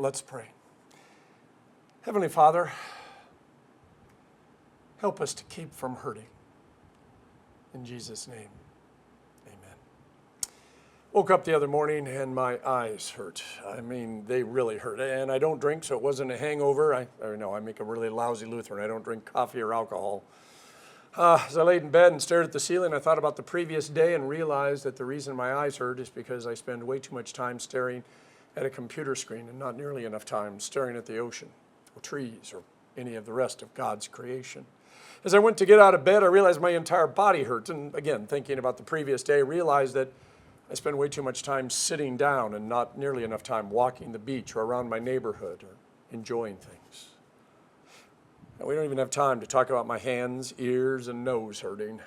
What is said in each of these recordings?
Let's pray. Heavenly Father, help us to keep from hurting. In Jesus' name, amen. Woke up the other morning and my eyes hurt. I mean, they really hurt. And I don't drink, so it wasn't a hangover. I make a really lousy Lutheran. I don't drink coffee or alcohol. As I laid in bed and stared at the ceiling, I thought about the previous day and realized that the reason my eyes hurt is because I spend way too much time staring at a computer screen and not nearly enough time staring at the ocean or trees or any of the rest of God's creation. As I went to get out of bed, I realized my entire body hurt. And again, thinking about the previous day, I realized that I spend way too much time sitting down and not nearly enough time walking the beach or around my neighborhood or enjoying things. Now, we don't even have time to talk about my hands, ears, and nose hurting.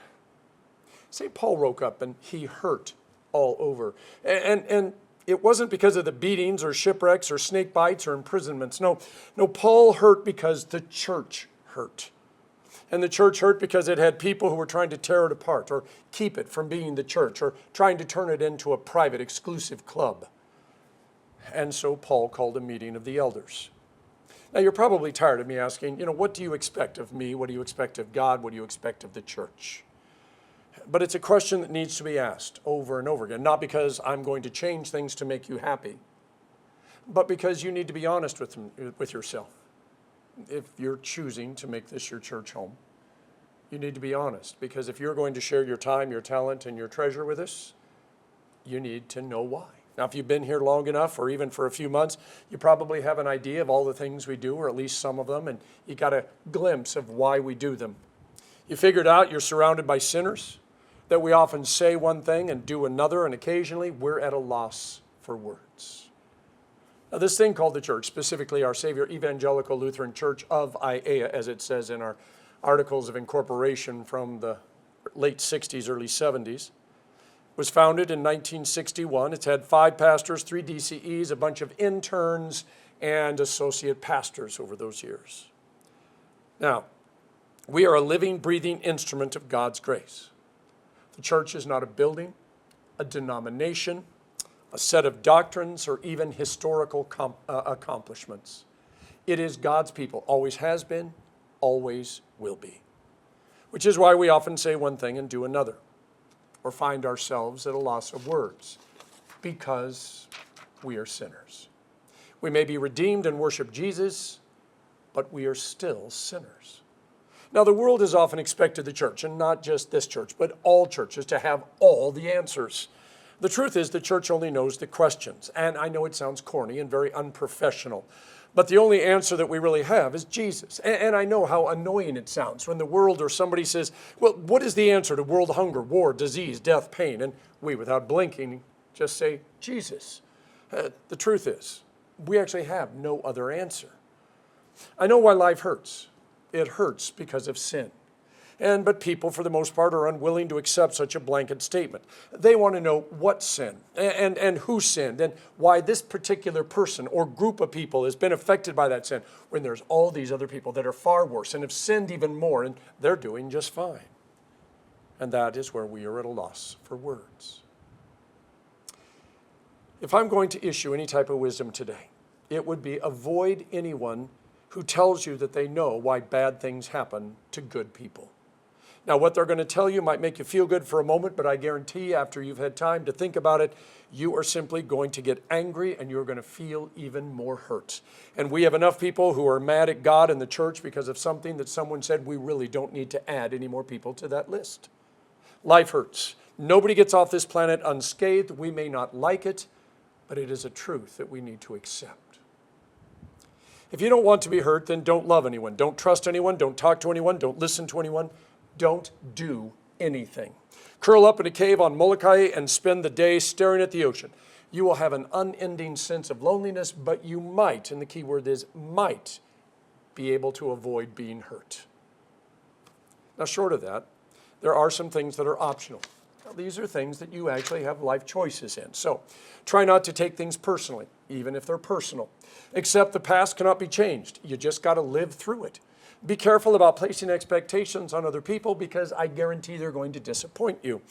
St. Paul woke up and he hurt all over. And it wasn't because of the beatings or shipwrecks or snake bites or imprisonments. No, Paul hurt because the church hurt. And the church hurt because it had people who were trying to tear it apart or keep it from being the church or trying to turn it into a private, exclusive club. And so Paul called a meeting of the elders. Now, you're probably tired of me asking, what do you expect of me? What do you expect of God? What do you expect of the church? But it's a question that needs to be asked over and over again, not because I'm going to change things to make you happy, but because you need to be honest with yourself. If you're choosing to make this your church home, you need to be honest, because if you're going to share your time, your talent, and your treasure with us, you need to know why. Now, if you've been here long enough, or even for a few months, you probably have an idea of all the things we do, or at least some of them, and you got a glimpse of why we do them. You figured out you're surrounded by sinners, that we often say one thing and do another, and occasionally we're at a loss for words. Now, this thing called the church, specifically our Savior Evangelical Lutheran Church of Aiea, as it says in our Articles of Incorporation from the late 60s, early 70s, was founded in 1961. It's had 5 pastors, 3 DCEs, a bunch of interns, and associate pastors over those years. Now, we are a living, breathing instrument of God's grace. The church is not a building, a denomination, a set of doctrines, or even historical accomplishments. It is God's people, always has been, always will be. Which is why we often say one thing and do another, or find ourselves at a loss of words, because we are sinners. We may be redeemed and worship Jesus, but we are still sinners. Now, the world has often expected the church, and not just this church, but all churches, to have all the answers. The truth is the church only knows the questions, and I know it sounds corny and very unprofessional, but the only answer that we really have is Jesus. And I know how annoying it sounds when the world or somebody says, well, what is the answer to world hunger, war, disease, death, pain? And we, without blinking, just say, Jesus. The truth is, we actually have no other answer. I know why life hurts. It hurts because of sin. But people, for the most part, are unwilling to accept such a blanket statement. They want to know what sin and who sinned and why this particular person or group of people has been affected by that sin when there's all these other people that are far worse and have sinned even more, and they're doing just fine. And that is where we are at a loss for words. If I'm going to issue any type of wisdom today, it would be avoid anyone who tells you that they know why bad things happen to good people. Now, what they're going to tell you might make you feel good for a moment, but I guarantee after you've had time to think about it, you are simply going to get angry and you're going to feel even more hurt. And we have enough people who are mad at God and the church because of something that someone said. We really don't need to add any more people to that list. Life hurts. Nobody gets off this planet unscathed. We may not like it, but it is a truth that we need to accept. If you don't want to be hurt, then don't love anyone. Don't trust anyone. Don't talk to anyone. Don't listen to anyone. Don't do anything. Curl up in a cave on Molokai and spend the day staring at the ocean. You will have an unending sense of loneliness, but you might, and the key word is might, be able to avoid being hurt. Now, short of that, there are some things that are optional. Now, these are things that you actually have life choices in. So try not to take things personally, even if they're personal. Except the past cannot be changed. You just got to live through it. Be careful about placing expectations on other people, because I guarantee they're going to disappoint you.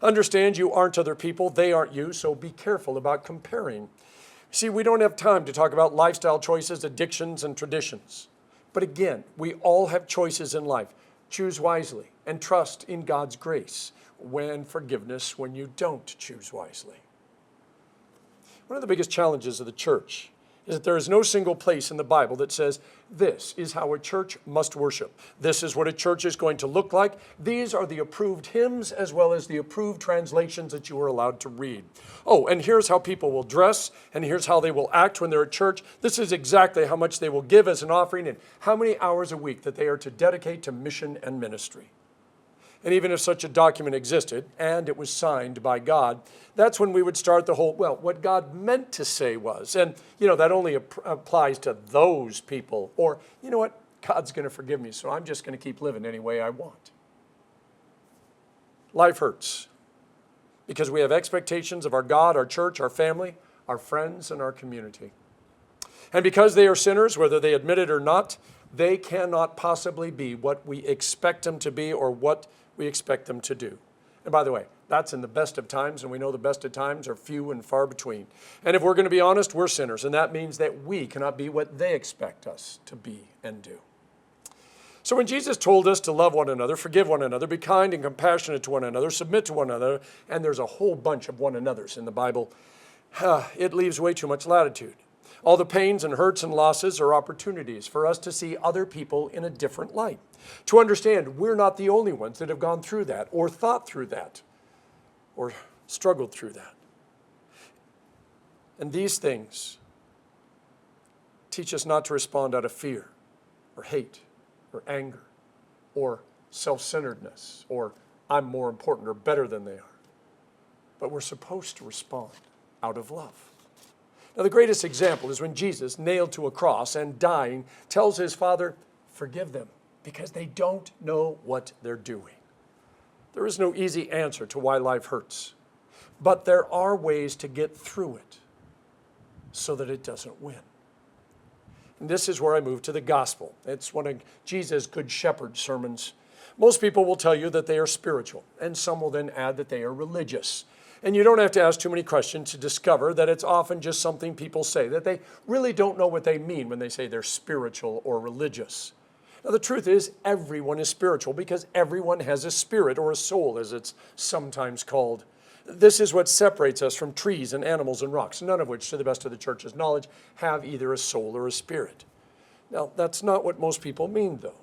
Understand you aren't other people, they aren't you, so be careful about comparing. See, we don't have time to talk about lifestyle choices, addictions, and traditions. But again, we all have choices in life. Choose wisely and trust in God's grace forgiveness when you don't choose wisely. One of the biggest challenges of the church is that there is no single place in the Bible that says, this is how a church must worship. This is what a church is going to look like. These are the approved hymns as well as the approved translations that you are allowed to read. Oh, and here's how people will dress, and here's how they will act when they're at church. This is exactly how much they will give as an offering and how many hours a week that they are to dedicate to mission and ministry. And even if such a document existed, and it was signed by God, that's when we would start the whole, what God meant to say was. And, that only applies to those people. Or, you know what, God's going to forgive me, so I'm just going to keep living any way I want. Life hurts because we have expectations of our God, our church, our family, our friends, and our community. And because they are sinners, whether they admit it or not, they cannot possibly be what we expect them to be or what we expect them to do. And by the way, that's in the best of times, and we know the best of times are few and far between. And if we're going to be honest, we're sinners, and that means that we cannot be what they expect us to be and do. So when Jesus told us to love one another, forgive one another, be kind and compassionate to one another, submit to one another, and there's a whole bunch of one another's in the Bible, it leaves way too much latitude. All the pains and hurts and losses are opportunities for us to see other people in a different light, to understand we're not the only ones that have gone through that or thought through that or struggled through that. And these things teach us not to respond out of fear or hate or anger or self-centeredness or I'm more important or better than they are. But we're supposed to respond out of love. Now, the greatest example is when Jesus, nailed to a cross and dying, tells his Father, forgive them because they don't know what they're doing. There is no easy answer to why life hurts, but there are ways to get through it so that it doesn't win. And this is where I move to the gospel. It's one of Jesus' Good Shepherd sermons. Most people will tell you that they are spiritual, and some will then add that they are religious. And you don't have to ask too many questions to discover that it's often just something people say, that they really don't know what they mean when they say they're spiritual or religious. Now, the truth is, everyone is spiritual because everyone has a spirit or a soul, as it's sometimes called. This is what separates us from trees and animals and rocks, none of which, to the best of the church's knowledge, have either a soul or a spirit. Now, that's not what most people mean, though.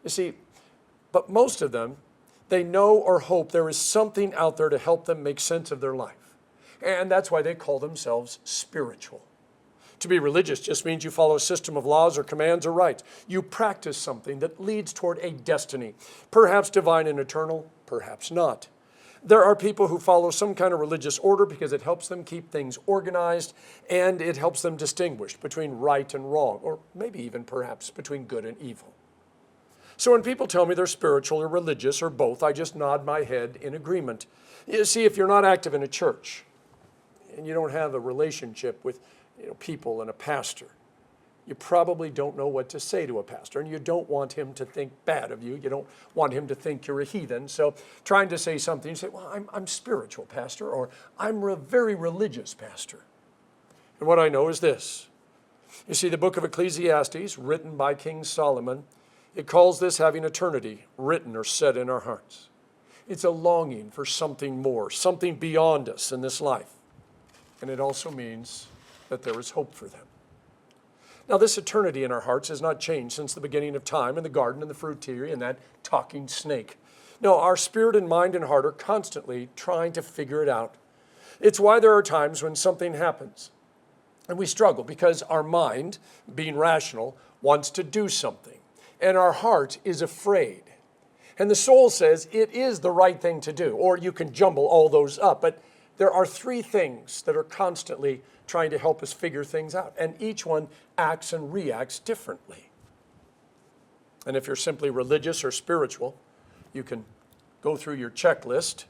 You see, but most of them, they know or hope there is something out there to help them make sense of their life. And that's why they call themselves spiritual. To be religious just means you follow a system of laws or commands or rites. You practice something that leads toward a destiny, perhaps divine and eternal, perhaps not. There are people who follow some kind of religious order because it helps them keep things organized and it helps them distinguish between right and wrong, or maybe even perhaps between good and evil. So when people tell me they're spiritual or religious or both, I just nod my head in agreement. You see, if you're not active in a church and you don't have a relationship with people and a pastor, you probably don't know what to say to a pastor, and you don't want him to think bad of you. You don't want him to think you're a heathen. So trying to say something, you say, well, I'm spiritual, pastor, or I'm a very religious pastor. And what I know is this. You see, the book of Ecclesiastes, written by King Solomon, it calls this having eternity written or set in our hearts. It's a longing for something more, something beyond us in this life. And it also means that there is hope for them. Now, this eternity in our hearts has not changed since the beginning of time in the garden and the fruit tree and that talking snake. No, our spirit and mind and heart are constantly trying to figure it out. It's why there are times when something happens and we struggle because our mind, being rational, wants to do something. And our heart is afraid. And the soul says it is the right thing to do. Or you can jumble all those up. But there are three things that are constantly trying to help us figure things out. And each one acts and reacts differently. And if you're simply religious or spiritual, you can go through your checklist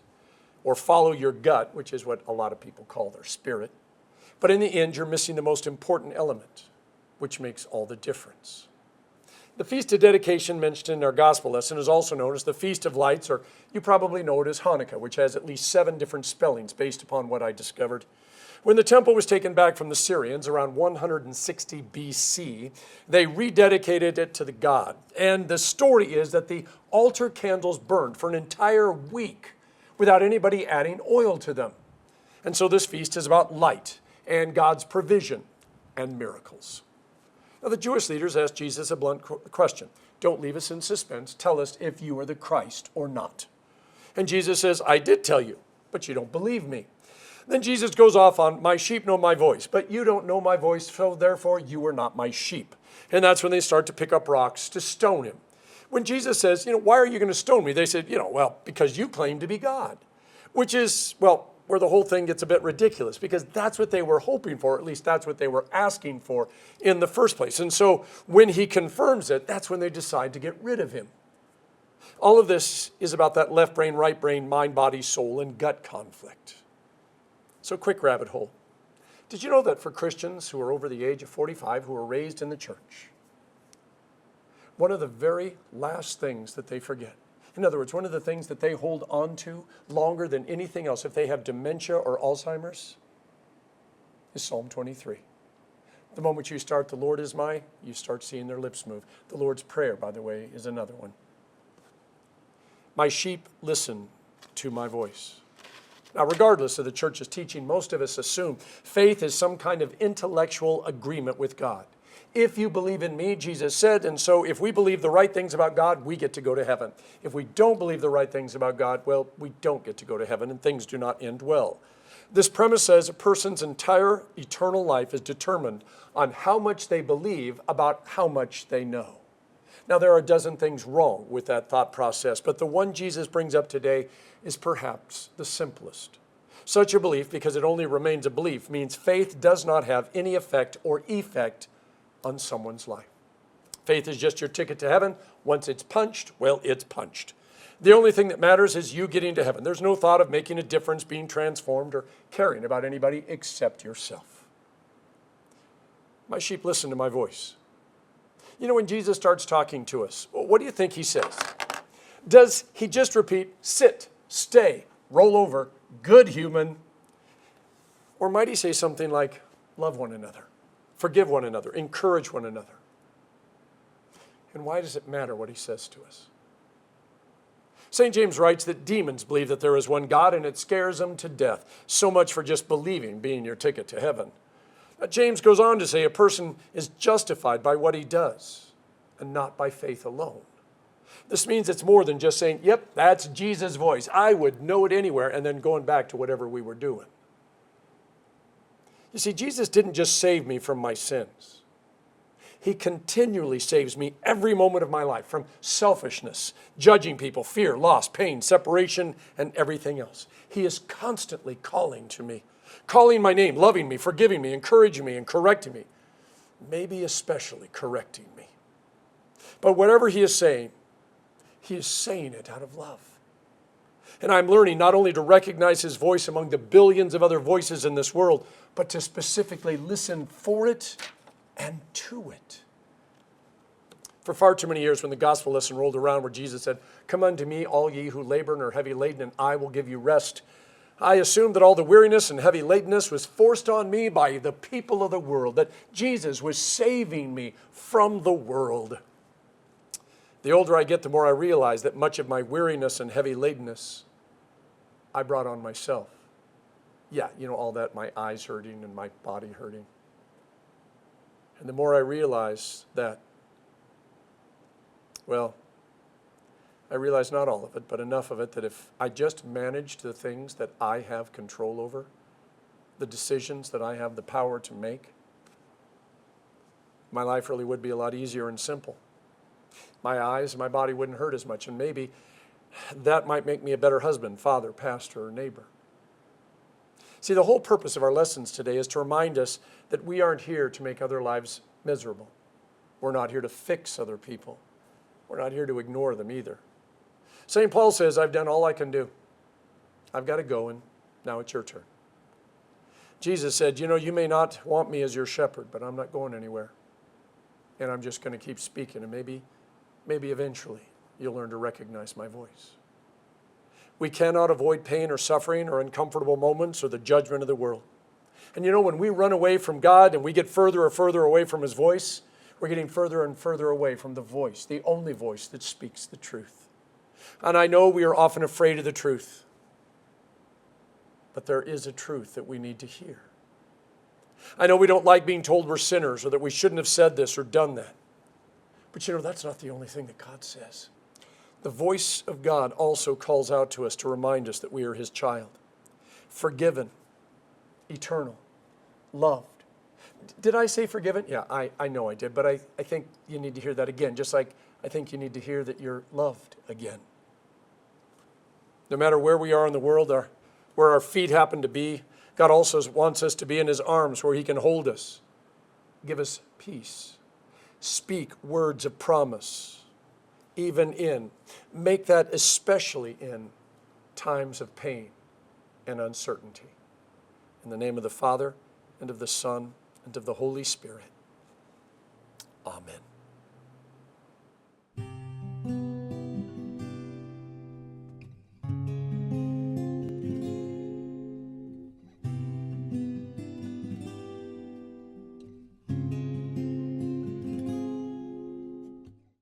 or follow your gut, which is what a lot of people call their spirit. But in the end, you're missing the most important element, which makes all the difference. The Feast of Dedication mentioned in our gospel lesson is also known as the Feast of Lights, or you probably know it as Hanukkah, which has at least 7 different spellings based upon what I discovered. When the temple was taken back from the Syrians around 160 BC, they rededicated it to the god. And the story is that the altar candles burned for an entire week without anybody adding oil to them. And so this feast is about light and God's provision and miracles. Now, the Jewish leaders asked Jesus a blunt question. Don't leave us in suspense. Tell us if you are the Christ or not. And Jesus says, I did tell you, but you don't believe me. Then Jesus goes off on, my sheep know my voice, but you don't know my voice, so therefore you are not my sheep. And that's when they start to pick up rocks to stone him. When Jesus says, why are you going to stone me? They said, well, because you claim to be God. Which is, where the whole thing gets a bit ridiculous, because that's what they were hoping for, at least that's what they were asking for in the first place. And so when he confirms it, that's when they decide to get rid of him. All of this is about that left brain, right brain, mind, body, soul, and gut conflict. So quick rabbit hole. Did you know that for Christians who are over the age of 45, who are raised in the church, one of the very last things that they forget, in other words, one of the things that they hold on to longer than anything else, if they have dementia or Alzheimer's, is Psalm 23. The moment you start, the Lord is my, you start seeing their lips move. The Lord's Prayer, by the way, is another one. My sheep listen to my voice. Now, regardless of the church's teaching, most of us assume faith is some kind of intellectual agreement with God. If you believe in me, Jesus said, and so if we believe the right things about God, we get to go to heaven. If we don't believe the right things about God, well, we don't get to go to heaven, and things do not end well. This premise says a person's entire eternal life is determined on how much they believe about how much they know. Now, there are a dozen things wrong with that thought process, but the one Jesus brings up today is perhaps the simplest. Such a belief, because it only remains a belief, means faith does not have any effect or effect on someone's life. Faith is just your ticket to heaven. Once it's punched, well, it's punched. The only thing that matters is you getting to heaven. There's no thought of making a difference, being transformed, or caring about anybody except yourself. My sheep listen to my voice. When Jesus starts talking to us, what do you think he says? Does he just repeat, sit, stay, roll over, good human? Or might he say something like, love one another, forgive one another, encourage one another? And why does it matter what he says to us? St. James writes that demons believe that there is one God, and it scares them to death. So much for just believing being your ticket to heaven. James goes on to say a person is justified by what he does and not by faith alone. This means it's more than just saying, yep, that's Jesus' voice. I would know it anywhere, and then going back to whatever we were doing. You see, Jesus didn't just save me from my sins. He continually saves me every moment of my life from selfishness, judging people, fear, loss, pain, separation, and everything else. He is constantly calling to me, calling my name, loving me, forgiving me, encouraging me, and correcting me, maybe especially correcting me. But whatever he is saying it out of love. And I'm learning not only to recognize his voice among the billions of other voices in this world, but to specifically listen for it and to it. For far too many years, when the gospel lesson rolled around where Jesus said, come unto me, all ye who labor and are heavy laden, and I will give you rest, I assumed that all the weariness and heavy ladenness was forced on me by the people of the world, that Jesus was saving me from the world. The older I get, the more I realize that much of my weariness and heavy ladenness I brought on myself. Yeah, all that, my eyes hurting and my body hurting. And the more I realize that, I realize not all of it, but enough of it that if I just managed the things that I have control over, the decisions that I have the power to make, my life really would be a lot easier and simple. My eyes and my body wouldn't hurt as much, and maybe that might make me a better husband, father, pastor, or neighbor. See, the whole purpose of our lessons today is to remind us that we aren't here to make other lives miserable. We're not here to fix other people. We're not here to ignore them either. St. Paul says, I've done all I can do. I've got to go, and now it's your turn. Jesus said, you may not want me as your shepherd, but I'm not going anywhere. and I'm just going to keep speaking, and maybe eventually you'll learn to recognize my voice. We cannot avoid pain or suffering or uncomfortable moments or the judgment of the world. And when we run away from God and we get further and further away from his voice, we're getting further and further away from the voice, the only voice that speaks the truth. And I know we are often afraid of the truth, but there is a truth that we need to hear. I know we don't like being told we're sinners or that we shouldn't have said this or done that. But that's not the only thing that God says. The voice of God also calls out to us to remind us that we are his child, forgiven, eternal, loved. Did I say forgiven? Yeah, I know I did, but I think you need to hear that again, just like I think you need to hear that you're loved again. No matter where we are in the world, where our feet happen to be, God also wants us to be in his arms where he can hold us, give us peace, speak words of promise, make that especially in times of pain and uncertainty. In the name of the Father, and of the Son, and of the Holy Spirit.